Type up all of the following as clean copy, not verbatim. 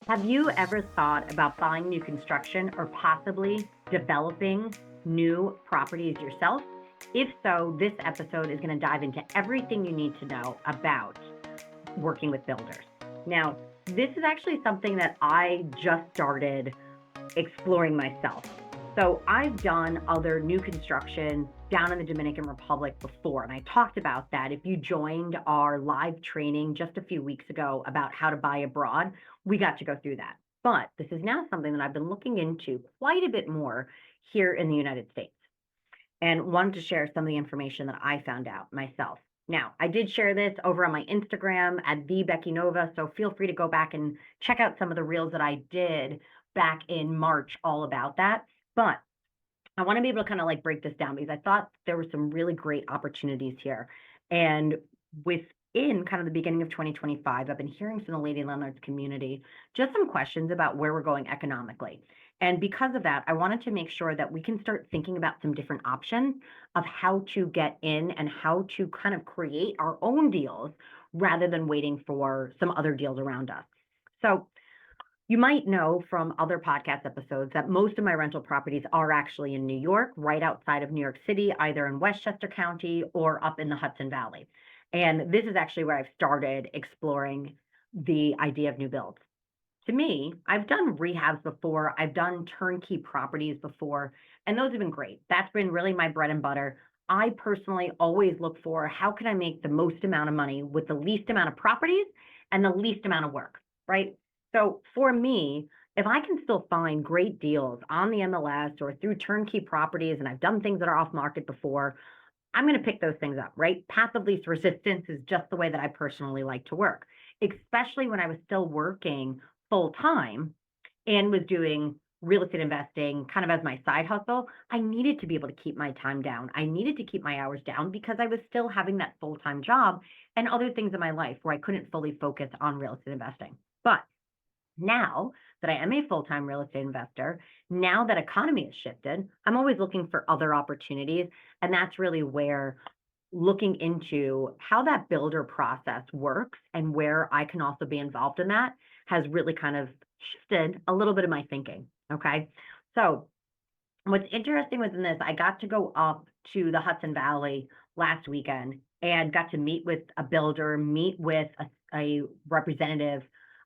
Have you ever thought about buying new construction or possibly developing new properties yourself? If so, this episode is going to dive into everything you need to know about working with builders. Now, this is actually something that I just started exploring myself. So I've done other new construction down in the Dominican Republic before, and I talked about that. If you joined our live training just a few weeks ago about how to buy abroad, we got to go through that. But this is now something that I've been looking into quite a bit more here in the United States and wanted to share some of the information that I found out myself. Now, I did share this over on my Instagram at the Becky Nova, so feel free to go back and check out some of the reels that I did back in March all about that. But I want to be able to kind of like break this down because I thought there were some really great opportunities here. And within kind of the beginning of 2025, I've been hearing from the Lady Landlords community just some questions about where we're going economically. And because of that, I wanted to make sure that we can start thinking about some different options of how to get in and how to kind of create our own deals rather than waiting for some other deals around us. So you might know from other podcast episodes that most of my rental properties are actually in New York, right outside of New York City, either in Westchester County or up in the Hudson Valley. And this is actually where I've started exploring the idea of new builds. To me, I've done rehabs before, I've done turnkey properties before, and those have been great. That's been really my bread and butter. I personally always look for how can I make the most amount of money with the least amount of properties and the least amount of work, right? So for me, if I can still find great deals on the MLS or through turnkey properties, and I've done things that are off market before, I'm going to pick those things up, right? Path of least resistance is just the way that I personally like to work, especially when I was still working full time and was doing real estate investing kind of as my side hustle. I needed to be able to keep my time down. I needed to keep my hours down because I was still having that full time job and other things in my life where I couldn't fully focus on real estate investing. But now that I am a full-time real estate investor, now that economy has shifted, I'm always looking for other opportunities. And that's really where looking into how that builder process works and where I can also be involved in that has really kind of shifted a little bit of my thinking. Okay. So what's interesting within this, I got to go up to the Hudson Valley last weekend and got to meet with a builder, meet with a representative,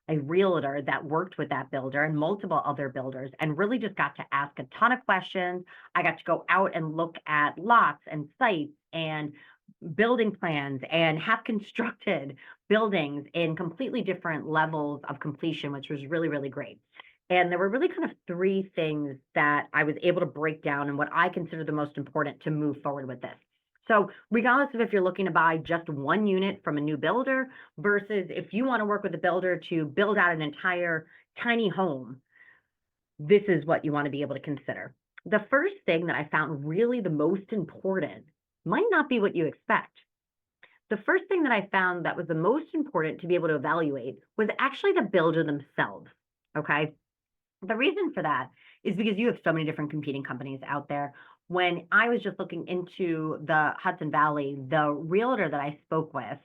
a realtor that worked with that builder and multiple other builders, and really just got to ask a ton of questions. I got to go out and look at lots and sites and building plans and have constructed buildings in completely different levels of completion, which was really, really great. And there were really kind of three things that I was able to break down and what I consider the most important to move forward with this. So, regardless of if you're looking to buy just one unit from a new builder versus if you want to work with a builder to build out an entire tiny home, this is what you want to be able to consider. The first thing that I found really the most important might not be what you expect. The first thing that I found that was the most important to be able to evaluate was actually the builder themselves. Okay. The reason for that is because you have so many different competing companies out there. When I was just looking into the Hudson Valley, the realtor that I spoke with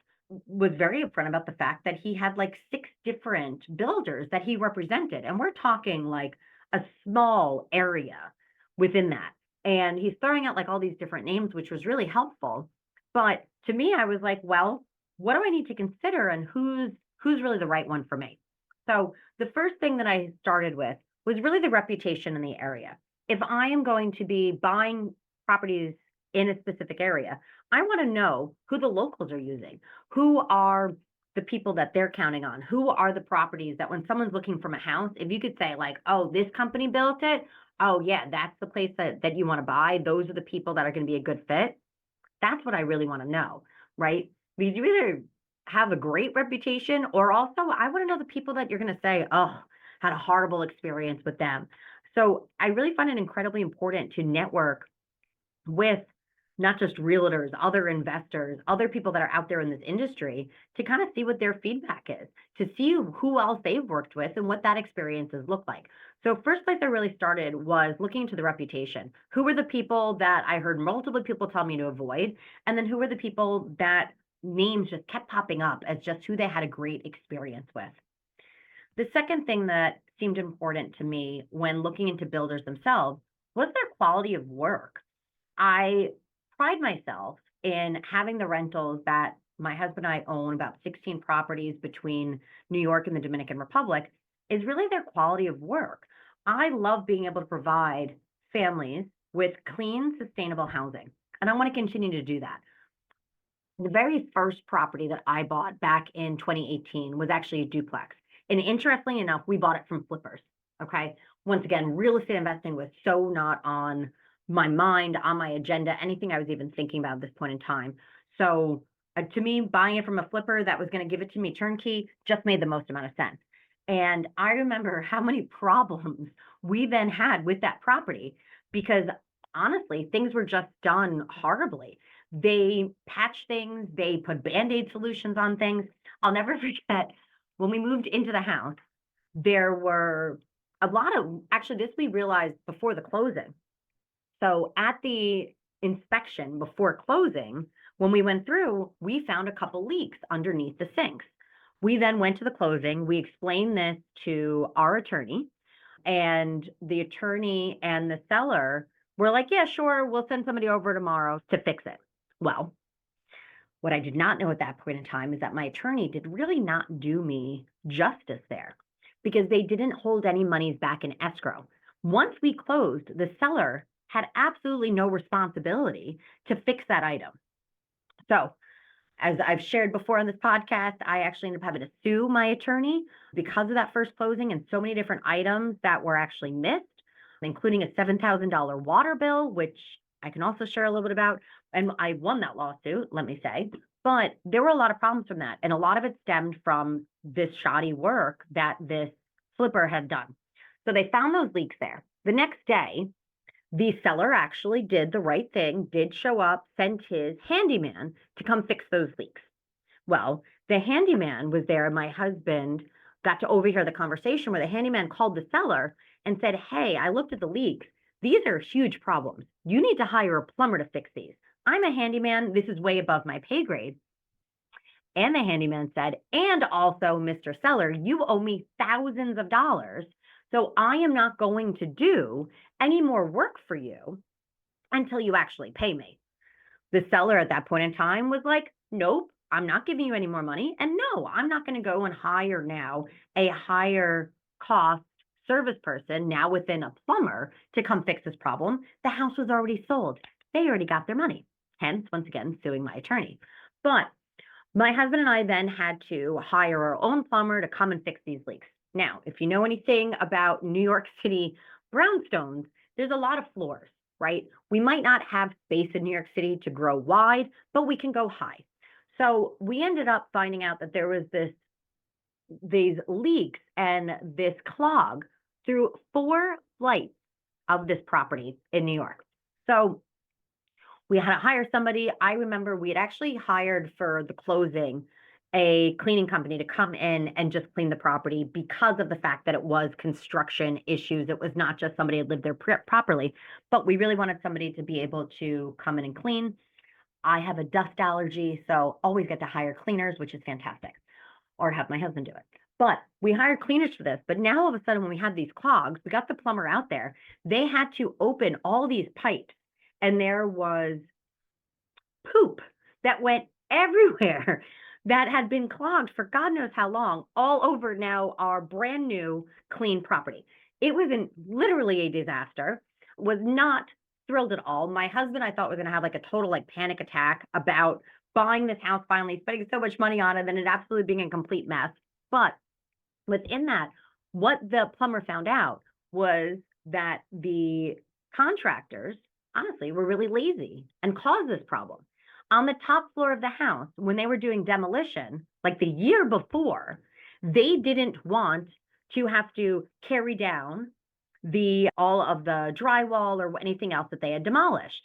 was very upfront about the fact that he had like six different builders that he represented. And we're talking like a small area within that. And he's throwing out like all these different names, which was really helpful. But to me, I was like, well, what do I need to consider and who's really the right one for me? So the first thing that I started with was really the reputation in the area. If I am going to be buying properties in a specific area, I want to know who the locals are using, who are the people that they're counting on, who are the properties that when someone's looking from a house, if you could say like, oh, this company built it, oh yeah, that's the place that you want to buy. Those are the people that are going to be a good fit. That's what I really want to know, right? Because you either have a great reputation or also I want to know the people that you're going to say, oh, had a horrible experience with them. So I really find it incredibly important to network with not just realtors, other investors, other people that are out there in this industry to kind of see what their feedback is, to see who else they've worked with and what that experiences look like. So first place I really started was looking into the reputation. Who were the people that I heard multiple people tell me to avoid? And then who were the people that names just kept popping up as just who they had a great experience with? The second thing that seemed important to me when looking into builders themselves was their quality of work. I pride myself in having the rentals that my husband and I own, about 16 properties between New York and the Dominican Republic, is really their quality of work. I love being able to provide families with clean, sustainable housing, and I want to continue to do that. The very first property that I bought back in 2018 was actually a duplex. And interestingly enough, we bought it from flippers. Okay. Once again, real estate investing was so not on my mind, on my agenda, anything I was even thinking about at this point in time. So to me, buying it from a flipper that was going to give it to me turnkey just made the most amount of sense. And I remember how many problems we then had with that property because honestly, things were just done horribly. They patched things, they put Band-Aid solutions on things. I'll never forget when we moved into the house, there were a lot of, actually, this we realized before the closing. So at the inspection before closing, when we went through, we found a couple leaks underneath the sinks. We then went to the closing. We explained this to our attorney, and the attorney and the seller were like, yeah, sure, we'll send somebody over tomorrow to fix it. Well, what I did not know at that point in time is that my attorney did really not do me justice there because they didn't hold any monies back in escrow. Once we closed, the seller had absolutely no responsibility to fix that item. So, as I've shared before on this podcast, I actually ended up having to sue my attorney because of that first closing and so many different items that were actually missed, including a $7,000 water bill, which I can also share a little bit about. And I won that lawsuit, let me say. But there were a lot of problems from that. And a lot of it stemmed from this shoddy work that this flipper had done. So they found those leaks there. The next day, the seller actually did the right thing, did show up, sent his handyman to come fix those leaks. Well, the handyman was there, and my husband got to overhear the conversation where the handyman called the seller and said, hey, I looked at the leaks. These are huge problems. You need to hire a plumber to fix these. I'm a handyman. This is way above my pay grade. And the handyman said, and also, Mr. Seller, you owe me thousands of dollars. So I am not going to do any more work for you until you actually pay me. The seller at that point in time was like, nope, I'm not giving you any more money. And no, I'm not going to go and hire now a higher cost service person now within a plumber to come fix this problem. The house was already sold. They already got their money. Hence, once again, suing my attorney. But my husband and I then had to hire our own plumber to come and fix these leaks. Now, if you know anything about New York City brownstones, there's a lot of floors, right? We might not have space in New York City to grow wide, but we can go high. So we ended up finding out that there was these leaks and this clog through 4 flights of this property in New York. So we had to hire somebody. I remember we had actually hired for the closing a cleaning company to come in and just clean the property because of the fact that it was construction issues. It was not just somebody had lived there properly, but we really wanted somebody to be able to come in and clean. I have a dust allergy, so always get to hire cleaners, which is fantastic, or have my husband do it. But we hired cleaners for this. But now all of a sudden, when we had these clogs, we got the plumber out there. They had to open all these pipes, and there was poop that went everywhere that had been clogged for God knows how long, all over now our brand new clean property. It was literally a disaster. Was not thrilled at all. My husband, I thought, was going to have like a total like panic attack about buying this house finally, spending so much money on it, and it absolutely being a complete mess. But within that, what the plumber found out was that the contractors, honestly, were really lazy and caused this problem. On the top floor of the house, when they were doing demolition, like the year before, they didn't want to have to carry down all of the drywall or anything else that they had demolished.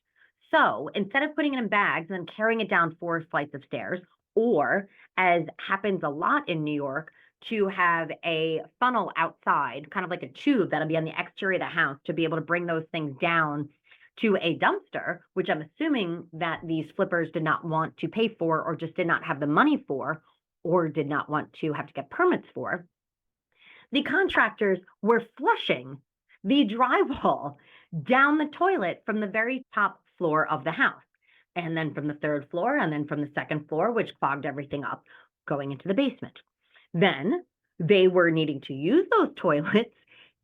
So instead of putting it in bags and then carrying it down 4 flights of stairs, or as happens a lot in New York, to have a funnel outside, kind of like a tube that'll be on the exterior of the house to be able to bring those things down to a dumpster, which I'm assuming that these flippers did not want to pay for, or just did not have the money for, or did not want to have to get permits for. The contractors were flushing the drywall down the toilet from the very top floor of the house, and then from the third floor, and then from the second floor, which clogged everything up going into the basement. Then they were needing to use those toilets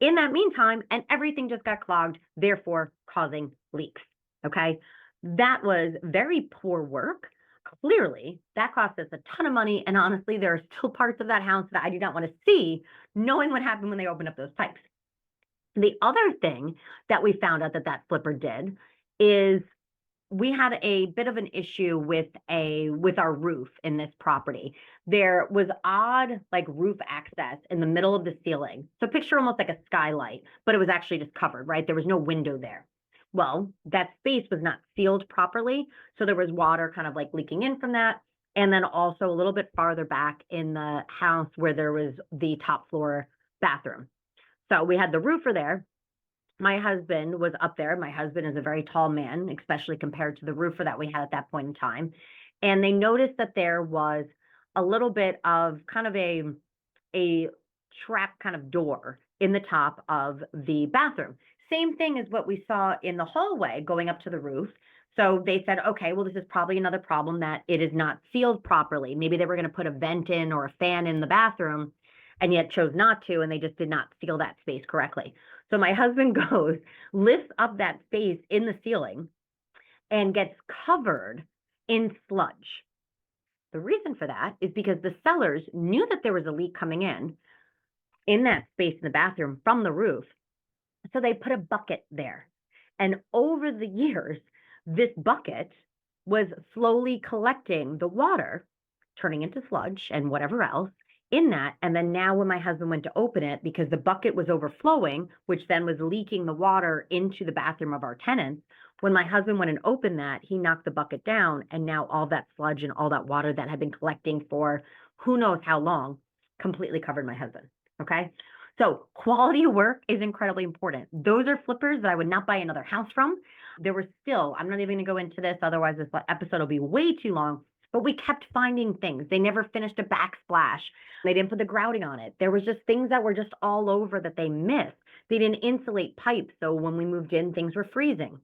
in that meantime, and everything just got clogged, therefore causing leaks. Okay. That was very poor work. Clearly, that cost us a ton of money. And honestly, there are still parts of that house that I do not want to see, knowing what happened when they opened up those pipes. The other thing that we found out that flipper did is we had a bit of an issue with our roof in this property. There was odd like roof access in the middle of the ceiling. So picture almost like a skylight, but it was actually just covered, right? There was no window there. Well, that space was not sealed properly, so there was water kind of like leaking in from that. And then also a little bit farther back in the house where there was the top floor bathroom. So we had the roofer there. My husband was up there. My husband is a very tall man, especially compared to the roofer that we had at that point in time. And they noticed that there was a little bit of kind of a trap kind of door in the top of the bathroom. Same thing as what we saw in the hallway going up to the roof. So they said, okay, well, this is probably another problem that it is not sealed properly. Maybe they were going to put a vent in or a fan in the bathroom and yet chose not to, and they just did not seal that space correctly. So my husband goes, lifts up that space in the ceiling and gets covered in sludge. The reason for that is because the sellers knew that there was a leak coming in that space in the bathroom from the roof. So they put a bucket there. And over the years, this bucket was slowly collecting the water, turning into sludge and whatever else in that. And then now when my husband went to open it, because the bucket was overflowing, which then was leaking the water into the bathroom of our tenants, when my husband went and opened that, he knocked the bucket down, and now all that sludge and all that water that had been collecting for who knows how long completely covered my husband. Okay. So quality of work is incredibly important. Those are flippers that I would not buy another house from. There were still, I'm not even going to go into this, otherwise this episode will be way too long, but we kept finding things. They never finished a backsplash. They didn't put the grouting on it. There was just things that were just all over that they missed. They didn't insulate pipes. So when we moved in, things were freezing.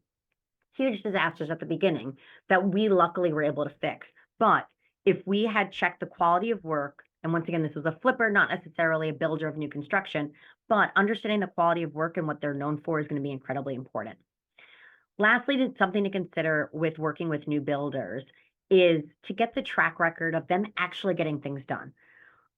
Huge disasters at the beginning that we luckily were able to fix. But if we had checked the quality of work, and once again, this was a flipper, not necessarily a builder of new construction, but understanding the quality of work and what they're known for is going to be incredibly important. Lastly, something to consider with working with new builders is to get the track record of them actually getting things done.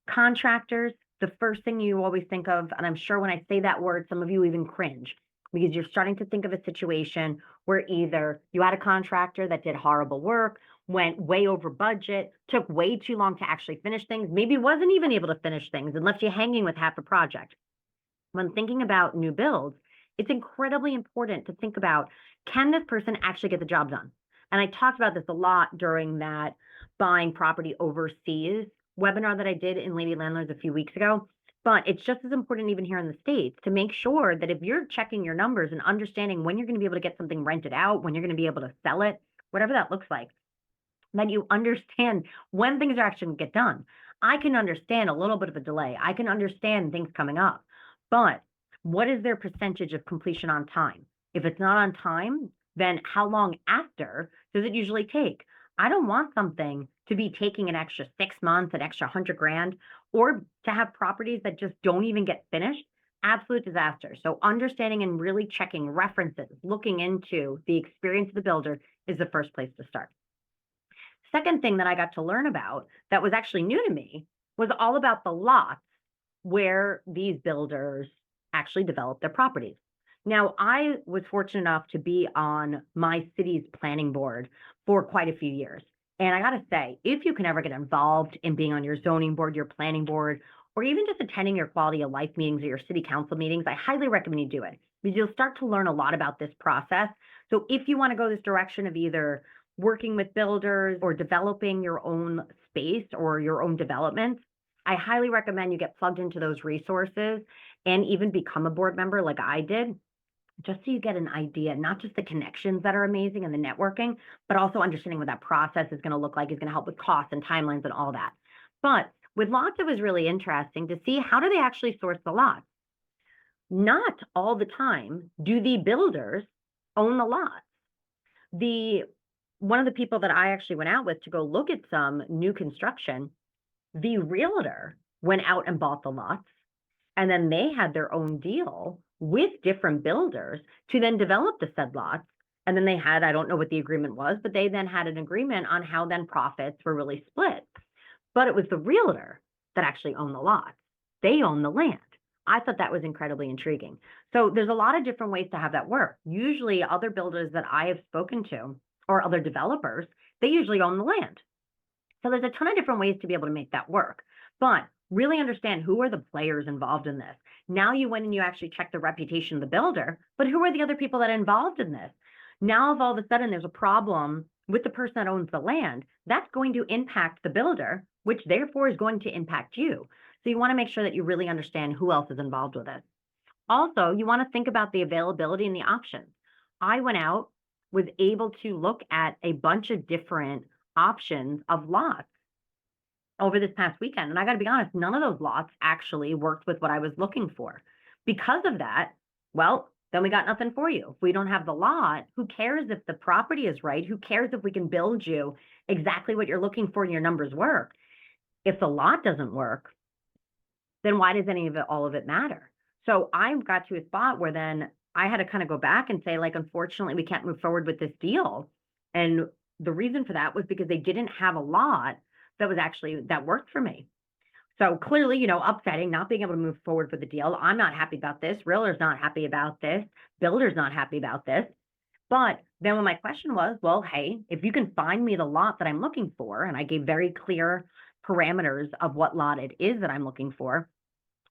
Contractors, the first thing you always think of, and I'm sure when I say that word, some of you even cringe, because you're starting to think of a situation where either you had a contractor that did horrible work, went way over budget, took way too long to actually finish things, maybe wasn't even able to finish things and left you hanging with half a project. When thinking about new builds, it's incredibly important to think about, can this person actually get the job done? And I talked about this a lot during that buying property overseas webinar that I did in Lady Landlords a few weeks ago. But it's just as important even here in the States to make sure that if you're checking your numbers and understanding when you're going to be able to get something rented out, when you're going to be able to sell it, whatever that looks like, that you understand when things are actually going to get done. I can understand a little bit of a delay. I can understand things coming up. But what is their percentage of completion on time? If it's not on time, then how long after does it usually take? I don't want something to be taking an extra 6 months, an extra 100 grand, or to have properties that just don't even get finished. Absolute disaster. So understanding and really checking references, looking into the experience of the builder is the first place to start. Second thing that I got to learn about that was actually new to me was all about the lots where these builders actually develop their properties. Now, I was fortunate enough to be on my city's planning board for quite a few years. And I got to say, if you can ever get involved in being on your zoning board, your planning board, or even just attending your quality of life meetings or your city council meetings, I highly recommend you do it because you'll start to learn a lot about this process. So if you want to go this direction of either working with builders or developing your own space or your own developments, I highly recommend you get plugged into those resources and even become a board member like I did, just so you get an idea, not just the connections that are amazing and the networking, but also understanding what that process is going to look like, is going to help with costs and timelines and all that. But With lots, it was really interesting to see how do they actually source the lots. Not all the time do the builders own the lots. The One of the people that I actually went out with to go look at some new construction, the realtor went out and bought the lots, and then they had their own deal with different builders to then develop the said lots. And then they had, I don't know what the agreement was, but they then had an agreement on how then profits were really split. But it was the realtor that actually owned the lots. They own the land. I thought that was incredibly intriguing. So there's a lot of different ways to have that work. Usually other builders that I have spoken to or other developers, they usually own the land. So there's a ton of different ways to be able to make that work. But really understand who are the players involved in this. Now you went and you actually checked the reputation of the builder, but who are the other people that are involved in this? Now, if all of a sudden there's a problem with the person that owns the land, that's going to impact the builder, which therefore is going to impact you. So you want to make sure that you really understand who else is involved with it. Also, you want to think about the availability and the options. I went out, was able to look at a bunch of different options of lots over this past weekend. And I got to be honest, none of those lots actually worked with what I was looking for. Because of that, well, then we got nothing for you. If we don't have the lot, who cares if the property is right? Who cares if we can build you exactly what you're looking for and your numbers work? If the lot doesn't work, then why does any of it, all of it matter? So I got to a spot where then I had to kind of go back and say, like, unfortunately, we can't move forward with this deal. And the reason for that was because they didn't have a lot that worked for me. So clearly, upsetting, not being able to move forward with the deal. I'm not happy about this. Realtor's not happy about this. Builder's not happy about this. But then when my question was, well, hey, if you can find me the lot that I'm looking for, and I gave very clear parameters of what lot it is that I'm looking for,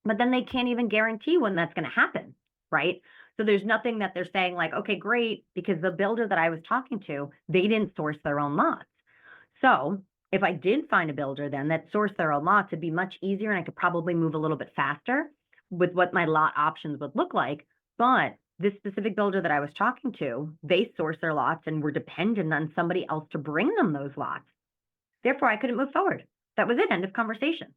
but then they can't even guarantee when that's going to happen, right? So there's nothing that they're saying like, okay, great, because the builder that I was talking to, they didn't source their own lots. So if I did find a builder then that sourced their own lots, it'd be much easier and I could probably move a little bit faster with what my lot options would look like. But this specific builder that I was talking to, they sourced their lots and were dependent on somebody else to bring them those lots. Therefore, I couldn't move forward. That was it, end of conversation.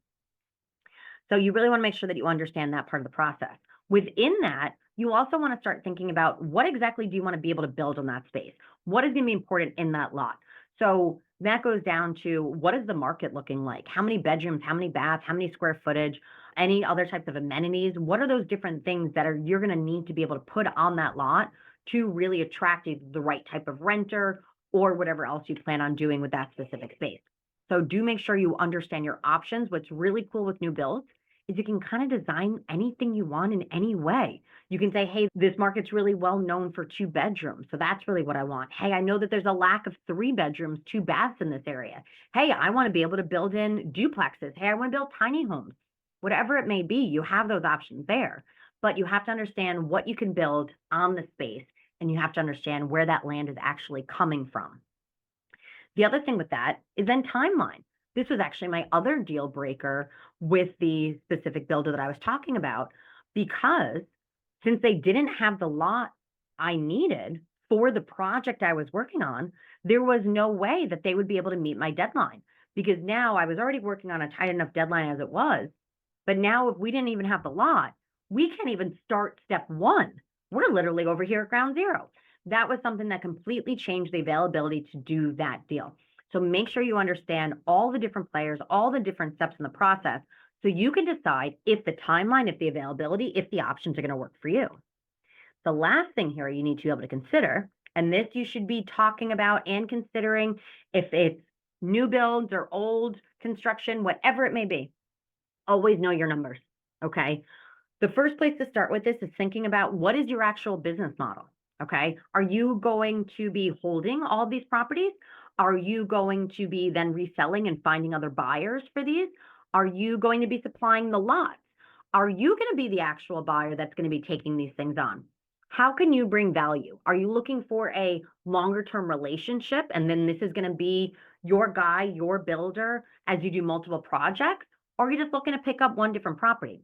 So you really want to make sure that you understand that part of the process. Within that, you also want to start thinking about what exactly do you want to be able to build on that space? What is going to be important in that lot? So that goes down to what is the market looking like? How many bedrooms, how many baths, how many square footage, any other types of amenities? What are those different things that you're going to need to be able to put on that lot to really attract the right type of renter or whatever else you plan on doing with that specific space? So do make sure you understand your options. What's really cool with new builds is you can kind of design anything you want in any way. You can say, hey, this market's really well known for 2 bedrooms. So that's really what I want. Hey, I know that there's a lack of 3 bedrooms, 2 baths in this area. Hey, I want to be able to build in duplexes. Hey, I want to build tiny homes. Whatever it may be, you have those options there. But you have to understand what you can build on the space, and you have to understand where that land is actually coming from. The other thing with that is then timeline. This was actually my other deal breaker with the specific builder that I was talking about, because since they didn't have the lot I needed for the project I was working on, there was no way that they would be able to meet my deadline, because now I was already working on a tight enough deadline as it was. But now if we didn't even have the lot, we can't even start step 1. We're literally over here at ground zero. That was something that completely changed the availability to do that deal. So make sure you understand all the different players, all the different steps in the process, so you can decide if the timeline, if the availability, if the options are going to work for you. The last thing here you need to be able to consider, and this you should be talking about and considering if it's new builds or old construction, whatever it may be, always know your numbers, okay? The first place to start with this is thinking about what is your actual business model, okay? Are you going to be holding all these properties? Are you going to be then reselling and finding other buyers for these? Are you going to be supplying the lots? Are you going to be the actual buyer that's going to be taking these things on? How can you bring value? Are you looking for a longer term relationship? And then this is going to be your guy, your builder, as you do multiple projects? Or are you just looking to pick up one different property?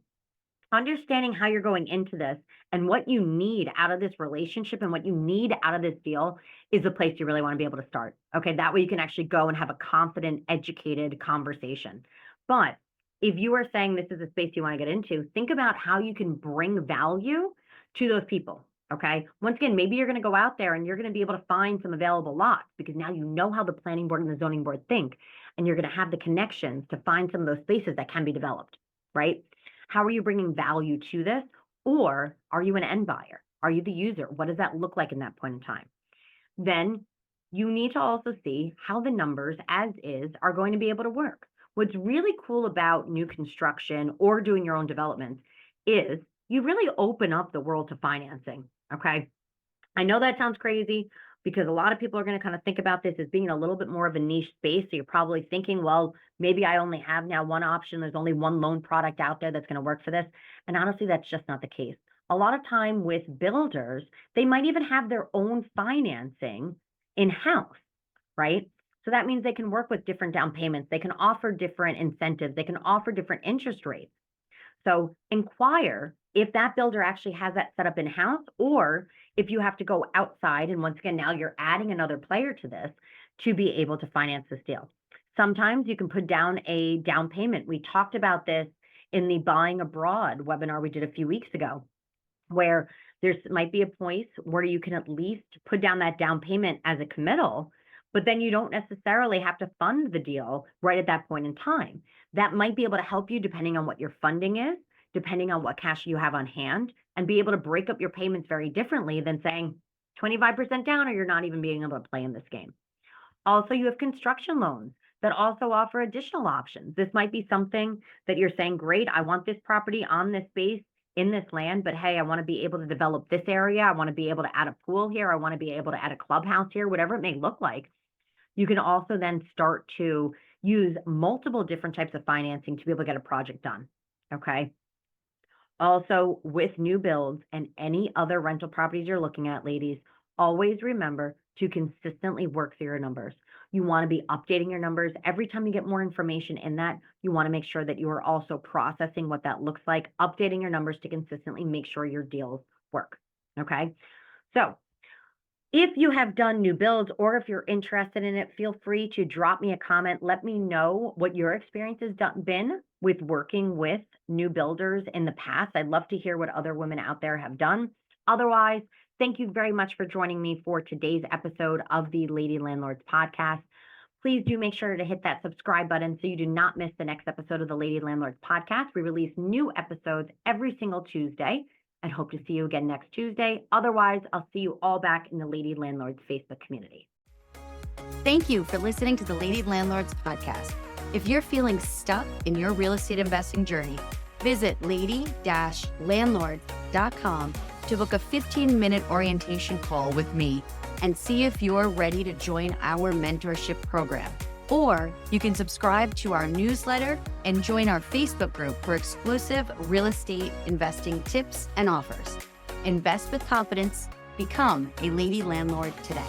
Understanding how you're going into this and what you need out of this relationship and what you need out of this deal is the place you really want to be able to start. Okay, that way you can actually go and have a confident, educated conversation. But if you are saying this is a space you want to get into, think about how you can bring value to those people. Okay. Once again, maybe you're going to go out there and you're going to be able to find some available lots because now you know how the planning board and the zoning board think, and you're going to have the connections to find some of those spaces that can be developed, right? How are you bringing value to this? Or are you an end buyer? Are you the user? What does that look like in that point in time? Then you need to also see how the numbers as is are going to be able to work. What's really cool about new construction or doing your own development is you really open up the world to financing. Okay. I know that sounds crazy because a lot of people are going to kind of think about this as being a little bit more of a niche space. So you're probably thinking, well, maybe I only have now one option. There's only one loan product out there that's going to work for this. And honestly, that's just not the case. A lot of time with builders, they might even have their own financing in-house, right? So that means they can work with different down payments. They can offer different incentives. They can offer different interest rates. So inquire if that builder actually has that set up in-house, or if you have to go outside. And once again, now you're adding another player to this to be able to finance this deal. Sometimes you can put down a down payment. We talked about this in the Buying Abroad webinar we did a few weeks ago, where there might be a place where you can at least put down that down payment as a committal, but then you don't necessarily have to fund the deal right at that point in time. That might be able to help you depending on what your funding is, depending on what cash you have on hand, and be able to break up your payments very differently than saying 25% down or you're not even being able to play in this game. Also, you have construction loans that also offer additional options. This might be something that you're saying, great, I want this property on this space in this land, but hey, I want to be able to develop this area. I want to be able to add a pool here. I want to be able to add a clubhouse here, whatever it may look like. You can also then start to use multiple different types of financing to be able to get a project done. Okay. Also, with new builds and any other rental properties you're looking at, ladies, always remember to consistently work through your numbers. You want to be updating your numbers. Every time you get more information in that, you want to make sure that you are also processing what that looks like, updating your numbers to consistently make sure your deals work. Okay. So if you have done new builds or if you're interested in it, feel free to drop me a comment. Let me know what your experience has been with working with new builders in the past. I'd love to hear what other women out there have done. Otherwise, thank you very much for joining me for today's episode of the Lady Landlords Podcast. Please do make sure to hit that subscribe button so you do not miss the next episode of the Lady Landlords Podcast. We release new episodes every single Tuesday. I hope to see you again next Tuesday. Otherwise, I'll see you all back in the Lady Landlords Facebook community. Thank you for listening to the Lady Landlords Podcast. If you're feeling stuck in your real estate investing journey, visit lady-landlords.com to book a 15-minute orientation call with me and see if you're ready to join our mentorship program. Or you can subscribe to our newsletter and join our Facebook group for exclusive real estate investing tips and offers. Invest with confidence. Become a Lady Landlord today.